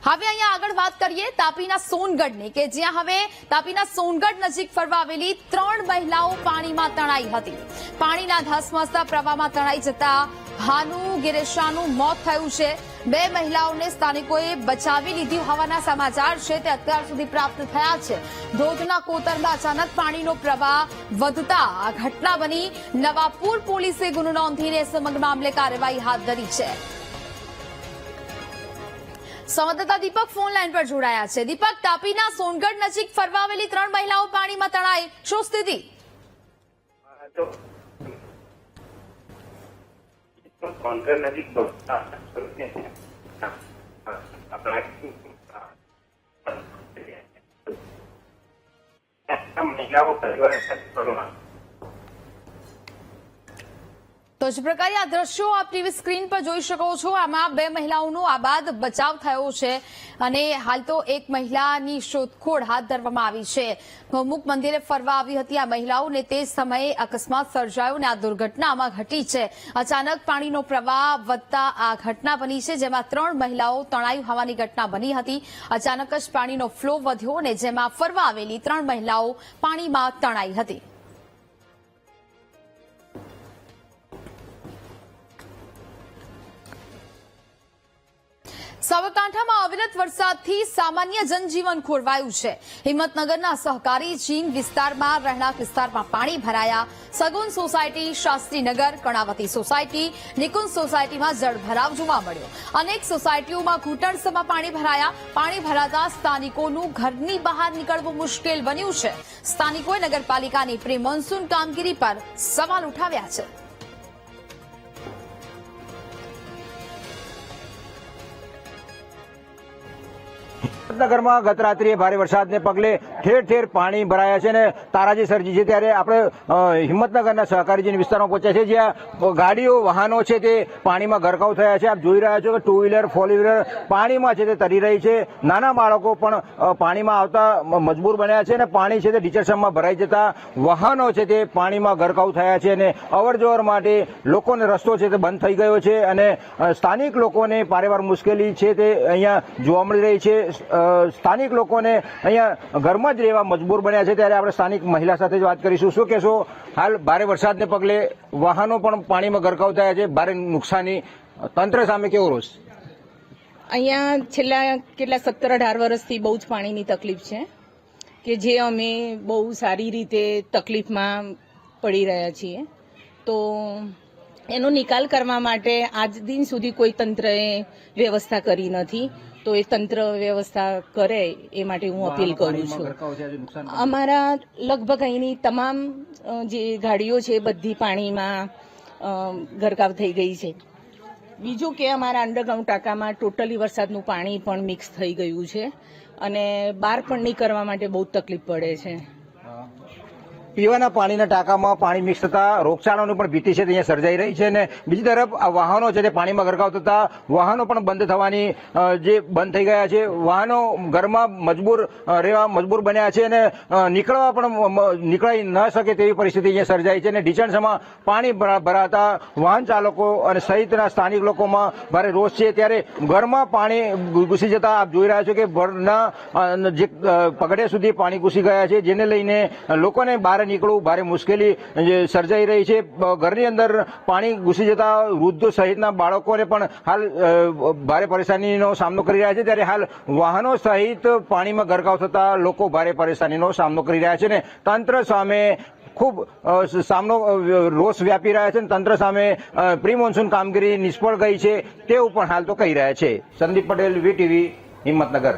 હવે અહીંયા આગળ વાત કરીએ તાપીના સોનગઢની કે જ્યાં હવે તાપીના સોનગઢ નજીક ફરવા આવેલી 3 મહિલાઓ પાણીમાં તણાઈ હતી। પાણીના ધસમસતા પ્રવાહમાં તણાઈ જતા હાનુ ગિરેશાનું મોત થયું છે। 2 મહિલાઓને સ્થાનિકોએ બચાવી લીધી હોવાના સમાચાર છે તે અત્યાર સુધી પ્રાપ્ત થયા છે। ધોધના કોતરમાં અચાનક પાણીનો પ્રવાહ વધતા આ ઘટના બની। નવાપુર પોલીસે ગુનો નોંધીને સમગ્ર મામલે કાર્યવાહી હાથ ધરી છે। સંવાદદાતા દીપક ફોન લાઈન પર જોડાયા છે। દીપક, તાપીના સોનગઢ નજીક ફરવા આવેલી 3 મહિલાઓ પાણીમાં તણાઈ, શું સ્થિતિ? સોનગઢ નજીક મહિલાઓ પરિવાર તો જ પ્રકારે આ દ્રશ્યો આપ ટીવી સ્ક્રીન પર જોઈ શકો છો। આમાં 2 મહિલાઓનો આબાદ બચાવ થયો છે અને હાલ તો એક મહિલાની શોધખોળ હાથ ધરવામાં આવી છે। ગૌમુખ મંદિરે ફરવા આવી હતી આ મહિલાઓને તે સમયે અકસ્માત સર્જાયો અને આ દુર્ઘટના આમાં ઘટી છે। અચાનક પાણીનો પ્રવાહ વધતા આ ઘટના બની છે જેમાં 3 મહિલાઓ તણાઈ હોવાની ઘટના બની હતી। અચાનક જ પાણીનો ફ્લો વધ્યો અને જેમાં ફરવા આવેલી 3 મહિલાઓ પાણીમાં તણાઈ હતી। સાબરકાંઠામાં અવિરત વરસાદથી સામાન્ય જનજીવન ખોરવાયું છે। હિંમતનગરના સહકારી જીન વિસ્તારમાં રહેણાંક વિસ્તારમાં પાણી ભરાયા। સગુન સોસાયટી, શાસ્ત્રીનગર, કર્ણાવતી સોસાયટી, નિકુંજ સોસાયટીમાં જળભરાવ જોવા મળ્યો। અનેક સોસાયટીઓમાં ઘૂંટણસમાં પાણી ભરાયા। પાણી ભરાતા સ્થાનિકોનું ઘરની બહાર નીકળવું મુશ્કેલ બન્યું છે। સ્થાનિકોએ નગરપાલિકાની પ્રી મોન્સૂન કામગીરી પર સવાલ ઉઠાવ્યા છે। હિંમતનગરમાં ગત રાત્રિએ ભારે વરસાદને પગલે ઠેર ઠેર પાણી ભરાયા છે અને તારાજી સર્જી છે। ત્યારે આપણે હિંમતનગરના સહકારીજીન વિસ્તારમાં પહોંચ્યા છે જ્યાં ગાડીઓ વાહનો છે તે પાણીમાં ગરકાવ થયા છે। આપ જોઈ રહ્યા છો કે 2 વ્હીલર 4 વ્હીલર પાણીમાં છે તે તરી રહી છે। નાના બાળકો પણ પાણીમાં આવતા મજબૂર બન્યા છે અને પાણી છે તે ડીચરસમમાં ભરાઈ જતા વાહનો છે તે પાણીમાં ગરકાવ થયા છે અને અવરજવર માટે લોકોને રસ્તો છે તે બંધ થઈ ગયો છે અને સ્થાનિક લોકોને પારેવાર મુશ્કેલી છે તે અહીંયા જોવા મળી રહી છે। સ્થાનિક લોકોને અહીંયા ઘરમાં જ રહેવા મજબૂર બન્યા છે। ત્યારે આપણે સ્થાનિક મહિલા સાથે જ વાત કરીશું। શું કહેશો? હાલ ભારે વરસાદને પગલે વાહનો પણ પાણીમાં ગરકાવ થયા છે, ભારે નુકસાની, તંત્ર સામે કેવો રોષ? અહીંયા છેલ્લા કેટલા 17-18 વર્ષથી બહુ જ પાણીની તકલીફ છે કે જે અમે બહુ સારી રીતે તકલીફમાં પડી રહ્યા છીએ। તો એનો નિકાલ કરવા માટે આજ દિન સુધી કોઈ તંત્રએ વ્યવસ્થા કરી નથી। તો એ તંત્ર વ્યવસ્થા કરે એ માટે હું અપીલ કરું છું। અમારા લગભગ અહીંની તમામ જે ગાડીઓ છે બધી પાણીમાં ગરકાવ થઈ ગઈ છે। બીજું કે અમારા અંડરગ્રાઉન્ડ ટાંકામાં ટોટલી વરસાદનું પાણી પણ મિક્સ થઈ ગયું છે અને બહાર પણ નીકળવા માટે બહુ તકલીફ પડે છે। પીવાના પાણીના ટાંકામાં પાણી મિક્સ થતા રોગચાળાની પણ ભીતિ છે તે અહીંયા સર્જાઈ રહી છે અને બીજી તરફ આ વાહનો છે તે પાણીમાં ગરકાવ થતા વાહનો પણ બંધ થવાની જે બંધ થઈ ગયા છે। વાહનો ઘરમાં રહેવા મજબૂર બન્યા છે અને નીકળવા પણ નીકળાઈ ન શકે તેવી પરિસ્થિતિ અહીંયા સર્જાઈ છે અને ડીચણસામાં પાણી ભરાતા વાહન ચાલકો અને સહિતના સ્થાનિક લોકોમાં ભારે રોષ છે। ત્યારે ઘરમાં પાણી ઘૂસી જતા આપ જોઈ રહ્યા છો કે ઘરના જે પગડે સુધી પાણી ઘૂસી ગયા છે જેને લઈને લોકોને બહાર નીકળવું ભારે મુશ્કેલી સર્જાઈ રહી છે। ઘરની અંદર પાણી ઘૂસી જતા વૃદ્ધો સહિતના બાળકોને પણ હાલ ભારે પરેશાનીનો સામનો કરી રહ્યા છે। ત્યારે હાલ વાહનો સહિત પાણીમાં ગરકાવ થતા લોકો ભારે પરેશાનીનો સામનો કરી રહ્યા છે અને તંત્ર સામે ખૂબ રોષ વ્યાપી રહ્યા છે અને તંત્ર સામે પ્રી મોન્સૂન કામગીરી નિષ્ફળ ગઈ છે તેવું પણ હાલ તો કહી રહ્યા છે। સંદીપ પટેલ, VTV, હિંમતનગર।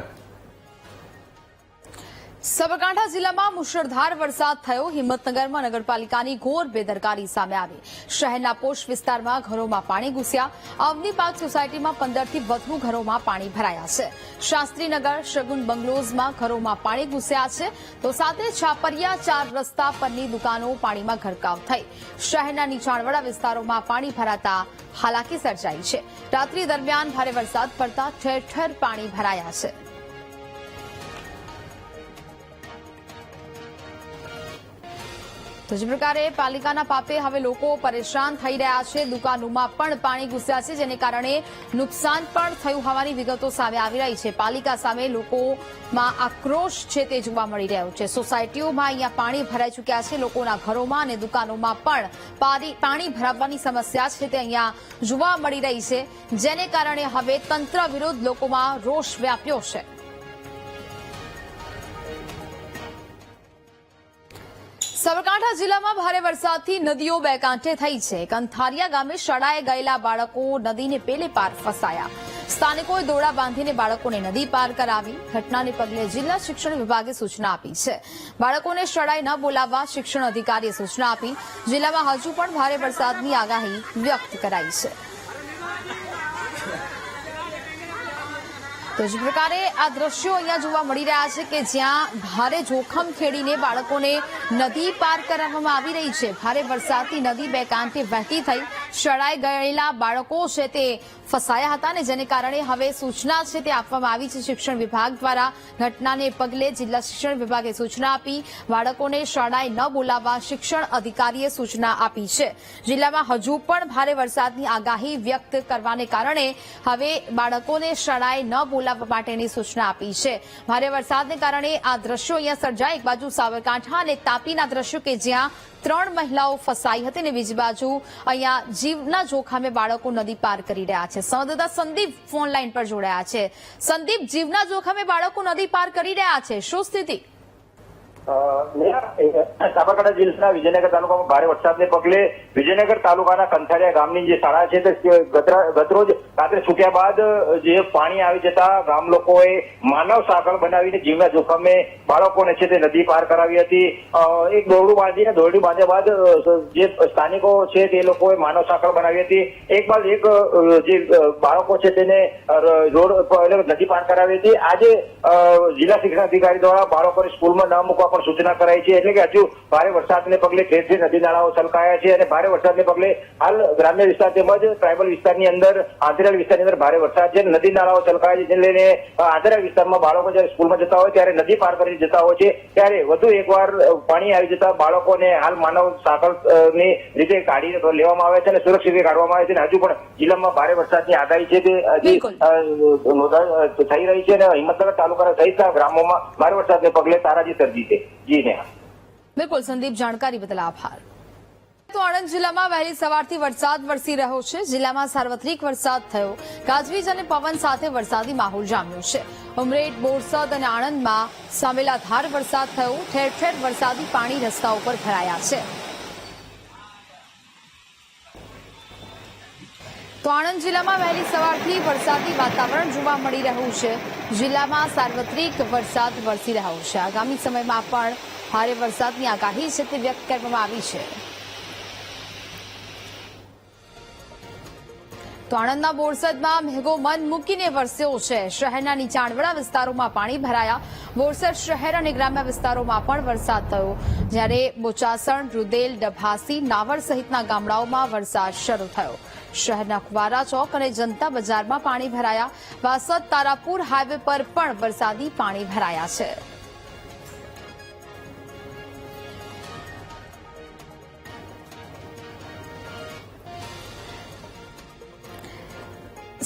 સાબરકાંઠા જિલ્લામાં મુશળધાર વરસાદ થયો। હિંમતનગરમાં નગરપાલિકાની ઘોર બેદરકારી સામે આવી। શહેરના પોશ વિસ્તારમાં ઘરોમાં પાણી ઘૂસ્યા। અવની પાર્ક સોસાયટીમાં 15થી વધુ ઘરોમાં પાણી ભરાયા છે। શાસ્ત્રીનગર, શગુન બંગલોઝમાં ઘરોમાં પાણી ઘૂસ્યા છે તો સાથે છાપરિયા 4 રસ્તા પરની દુકાનો પાણીમાં ગરકાવ થઈ। શહેરના નીચાણવાળા વિસ્તારોમાં પાણી ભરાતા હાલાકી સર્જાઈ છે। રાત્રિ દરમિયાન ભારે વરસાદ પડતા ઠેર ઠેર પાણી ભરાયા છે। તો જે પ્રકારે પાલિકાના પાપે હવે લોકો પરેશાન થઈ રહ્યા છે, દુકાનોમાં પણ પાણી ઘૂસ્યા છે, જેને કારણે નુકસાન પણ થયું હોવાની વિગતો સામે આવી રહી છે. પાલિકા સામે લોકોમાં આક્રોશ છે તે જોવા મળી રહ્યો છે. સોસાયટીઓમાં અહીંયા પાણી ભરાઈ ચૂક્યા છે. લોકોના ઘરોમાં અને દુકાનોમાં પણ પાણી ભરાવાની સમસ્યા છે તે અહીંયા જોવા મળી રહી છે, જેને કારણે હવે તંત્ર વિરુદ્ધ લોકોમાં રોષ વ્યાપ્યો છે. સાબરકાંઠા જિલ્લામાં ભારે વરસાદથી નદીઓ બે કાંઠે થઈ છે. કંથારિયા ગામે શાળાએ ગયેલા બાળકો નદીને પેલે પાર ફસાયા. સ્થાનિકોએ દોરડા બાંધીને બાળકોને નદી પાર કરાવી. ઘટનાને પગલે જિલ્લા શિક્ષણ વિભાગે સૂચના આપી છે. બાળકોને શાળાએ ન બોલાવવા શિક્ષણ અધિકારીએ સૂચના આપી. જિલ્લામાં હજુ પણ ભારે વરસાદની આગાહી વ્યક્ત કરાઈ છે. તો જ પ્રકારે આ દ્રશ્યો અહીંયા જોવા મળી રહ્યા છે કે જ્યાં ભારે જોખમ ખેડીને બાળકોને નદી પાર કરાવવામાં આવી રહી છે. ભારે વરસાદથી નદી બે કાંઠે વહેતી થઈ શાળાએ ગયેલા બાળકો છે તે ફસાયા હતા અને જેને કારણે હવે સૂચના છે તે આપવામાં આવી છે શિક્ષણ વિભાગ દ્વારા. ઘટનાને પગલે જિલ્લા શિક્ષણ વિભાગે સૂચના આપી. બાળકોને શાળાએ ન બોલાવવા શિક્ષણ અધિકારીએ સૂચના આપી છે. જિલ્લામાં હજુ પણ ભારે વરસાદની આગાહી વ્યક્ત કરવાને કારણે હવે બાળકોને શાળાએ ન બોલાવવા માટેની સૂચના આપી છે. ભારે વરસાદને કારણે આ દ્રશ્યો અહીંયા સર્જાય. એક બાજુ સાબરકાંઠા અને તાપીના દ્રશ્યો કે જ્યાં 3 મહિલાઓ ફસાઈ હતી અને બીજી બાજુ અહીંયા જીવના જોખમે બાળકો નદી પાર કરી રહ્યા છે. સંવાદદાતા સંદીપ ફોન લાઈન પર જોડાયા છે. સંદીપ, જીવના જોખમે બાળકો નદી પાર કરી રહ્યા છે, શું સ્થિતિ? સાબરકાંઠા જિલ્લાના વિજયનગર તાલુકામાં ભારે વરસાદને પગલે વિજયનગર તાલુકાના કંથારિયા ગામની જે શાળા છે તે ગતરોજ રાત્રે છૂટ્યા બાદ જે પાણી આવી જતા ગામ લોકોએ માનવ સાંકળ બનાવીને જીવના જોખમે બાળકોને છે તે નદી પાર કરાવી હતી. એક દોરડું બાંધ્યા બાદ જે સ્થાનિકો છે તે લોકોએ માનવ સાંકળ બનાવી હતી. એક બાદ એક જે બાળકો છે તેને રોડ નદી પાર કરાવી હતી. આજે જિલ્લા શિક્ષણ અધિકારી દ્વારા બાળકોને સ્કૂલમાં ન મૂકવા સૂચના કરાઈ છે. એટલે કે હજુ ભારે વરસાદને પગલે ઠેર ઠેર નદી નાળાઓ છલકાયા છે અને ભારે વરસાદને પગલે હાલ ગ્રામ્ય વિસ્તાર તેમજ ટ્રાયબલ વિસ્તારની અંદર આંતરિયાળ વિસ્તારની અંદર ભારે વરસાદ છે. નદી નાળાઓ છલકાયા છે, જેને લઈને આંતરિયાળ વિસ્તારમાં બાળકો જયારે સ્કૂલમાં જતા હોય ત્યારે નદી પાર કરી જતા હોય છે ત્યારે વધુ એકવાર પાણી આવી જતા બાળકોને હાલ માનવ સાંકળની રીતે કાઢી લેવામાં આવે છે અને સુરક્ષિત રીતે કાઢવામાં આવે છે. હજુ પણ જિલ્લામાં ભારે વરસાદની આગાહી છે તે થઈ રહી છે અને હિંમતનગર તાલુકાના સહિતના ગ્રામોમાં ભારે વરસાદને પગલે તારાજી સર્જી છે. જી નેહા. બિલકુલ સંદીપ, જાણકારી બદલ આભાર. તો આણંદ જિલ્લામાં વહેલી સવારથી વરસાદ વરસી રહ્યો છે. જિલ્લામાં સાર્વત્રિક વરસાદ થયો. ગાજવીજ અને પવન સાથે વરસાદી માહોલ જામ્યો છે. ઉમરેઠ, બોરસદ અને આણંદમાં સામેલાધાર વરસાદ થયો. ઠેર ઠેર વરસાદી પાણી રસ્તા ઉપર ભરાયા છે. તો આણંદ જિલ્લામાં વહેલી સવારથી વરસાદી વાતાવરણ જોવા મળી રહ્યું છે. જિલ્લામાં સાર્વત્રિક વરસાદ વરસી રહ્યો છે. આગામી સમયમાં પણ ભારે વરસાદની આગાહી છે તે વ્યક્ત કરવામાં આવી છે. તો આણંદના બોરસદમાં મેઘો મન મૂકીને વરસ્યો છે. શહેરના નીચાણવાળા વિસ્તારોમાં પાણી ભરાયા. બોરસદ શહેર અને ગ્રામ્ય વિસ્તારોમાં પણ વરસાદ થયો, જ્યારે બોચાસણ, રૂદેલ, ડભાસી, નાવર સહિતના ગામડાઓમાં વરસાદ શરૂ થયો. શહેરના કુવારા ચોક અને જનતા બજારમાં પાણી ભરાયા. વાસદ તારાપુર હાઈવે પર પણ વરસાદી પાણી ભરાયા છે.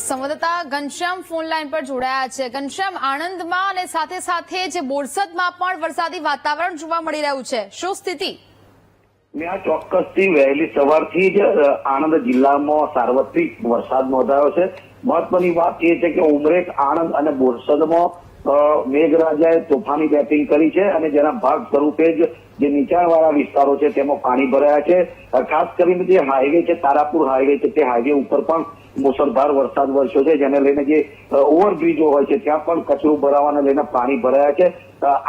સંવાદદાતા ઘનશ્યામ ફોન લાઈન પર જોડાયા છે. ઘનશ્યામ, આણંદમાં અને સાથે સાથે જે બોરસદમાં પણ વરસાદી વાતાવરણ જોવા મળી રહ્યું છે, શું સ્થિતિ? આ ચોક્કસથી વહેલી સવારથી જ આણંદ જિલ્લામાં સાર્વત્રિક વરસાદ નોંધાયો છે. મહત્વની વાત એ છે કે ઉમરેઠ, આણંદ અને બોરસદમાં મેઘરાજાએ તોફાની બેટિંગ કરી છે અને જેના ભાગ સ્વરૂપે જ જે નીચાણવાળા વિસ્તારો છે તેમાં પાણી ભરાયા છે. ખાસ કરીને જે હાઈવે છે, તારાપુર હાઈવે છે, તે હાઈવે ઉપર પણ મુસળધાર વરસાદ વરસ્યો છે, જેને લઈને જે ઓવરબ્રિજો હોય છે ત્યાં પણ કચરો ભરાવાને લઈને પાણી ભરાયા છે.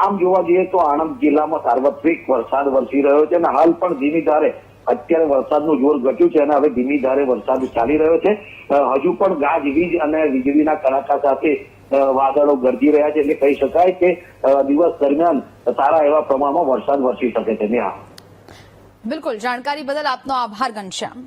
આમ જોવા જઈએ તો આણંદ જિલ્લામાં સાર્વત્રિક વરસાદ વરસી રહ્યો છે અને હાલ પણ ધીમી ધારે અત્યારે વરસાદનું જોર ઘટ્યું છે અને હવે ધીમી ધારે વરસાદ ચાલી રહ્યો છે. હજુ પણ ગાજવીજ અને વીજળીના કડાકા સાથે વાદળો ગરજી રહ્યા છે, એટલે કહી શકાય કે દિવસ દરમિયાન સારા એવા પ્રમાણમાં વરસાદ વરસી શકે છે. બિલકુલ, જાણકારી બદલ આપનો આભાર ઘનશ્યામ.